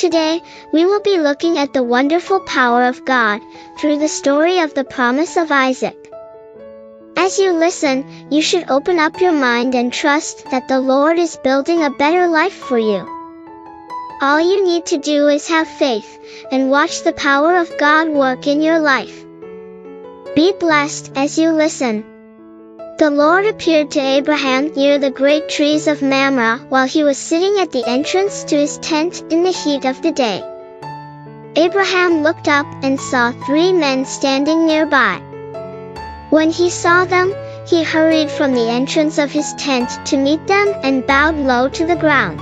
Today, we will be looking at the wonderful power of God through the story of the promise of Isaac. As you listen, you should open up your mind and trust that the Lord is building a better life for you. All you need to do is have faith and watch the power of God work in your life. Be blessed as you listen. The Lord appeared to Abraham near the great trees of Mamre while he was sitting at the entrance to his tent in the heat of the day. Abraham looked up and saw 3 men standing nearby. When he saw them, he hurried from the entrance of his tent to meet them and bowed low to the ground.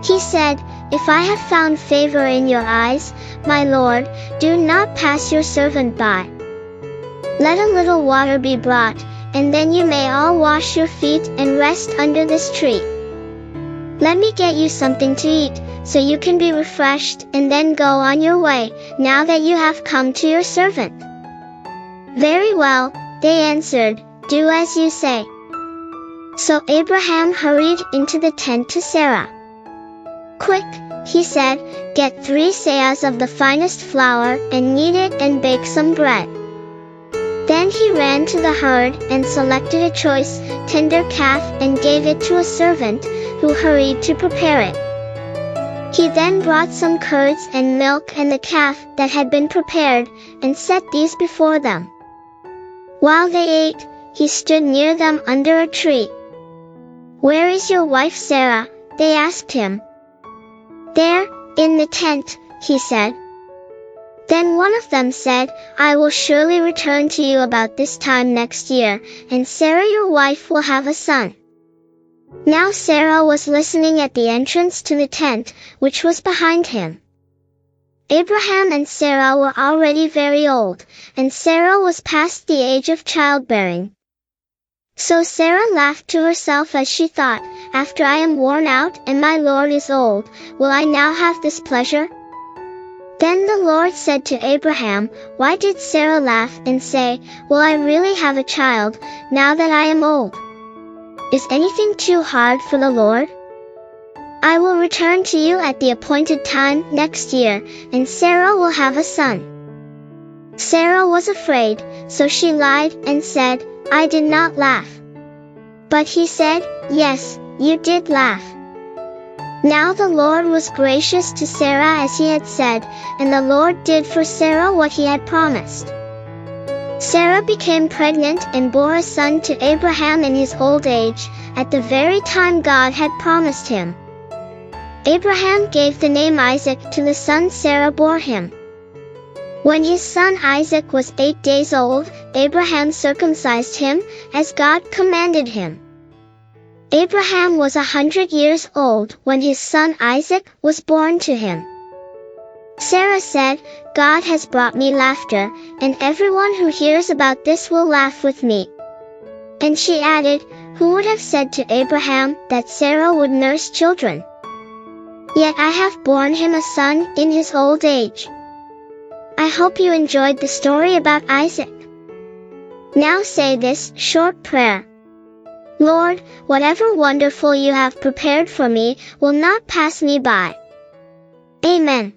He said, "If I have found favor in your eyes, my Lord, do not pass your servant by. Let a little water be brought, and then you may all wash your feet and rest under this tree. Let me get you something to eat, so you can be refreshed and then go on your way, now that you have come to your servant." "Very well," they answered, "do as you say." So Abraham hurried into the tent to Sarah. "Quick," he said, "get 3 seahs of the finest flour and knead it and bake some bread." Then he ran to the herd and selected a choice, tender calf and gave it to a servant, who hurried to prepare it. He then brought some curds and milk and the calf that had been prepared, and set these before them. While they ate, he stood near them under a tree. "Where is your wife Sarah?" they asked him. "There, in the tent," he said. Then one of them said, "I will surely return to you about this time next year, and Sarah your wife will have a son." Now Sarah was listening at the entrance to the tent, which was behind him. Abraham and Sarah were already very old, and Sarah was past the age of childbearing. So Sarah laughed to herself as she thought, "After I am worn out and my Lord is old, will I now have this pleasure?" Then the Lord said to Abraham, "Why did Sarah laugh and say, 'Will I really have a child, now that I am old?' Is anything too hard for the Lord? I will return to you at the appointed time next year, and Sarah will have a son." Sarah was afraid, so she lied and said, "I did not laugh." But he said, "Yes, you did laugh." Now the Lord was gracious to Sarah as he had said, and the Lord did for Sarah what he had promised. Sarah became pregnant and bore a son to Abraham in his old age, at the very time God had promised him. Abraham gave the name Isaac to the son Sarah bore him. When his son Isaac was 8 days old, Abraham circumcised him, as God commanded him. Abraham was 100 years old when his son Isaac was born to him. Sarah said, "God has brought me laughter, and everyone who hears about this will laugh with me." And she added, "Who would have said to Abraham that Sarah would nurse children? Yet I have borne him a son in his old age." I hope you enjoyed the story about Isaac. Now say this short prayer. Lord, whatever wonderful you have prepared for me will not pass me by. Amen.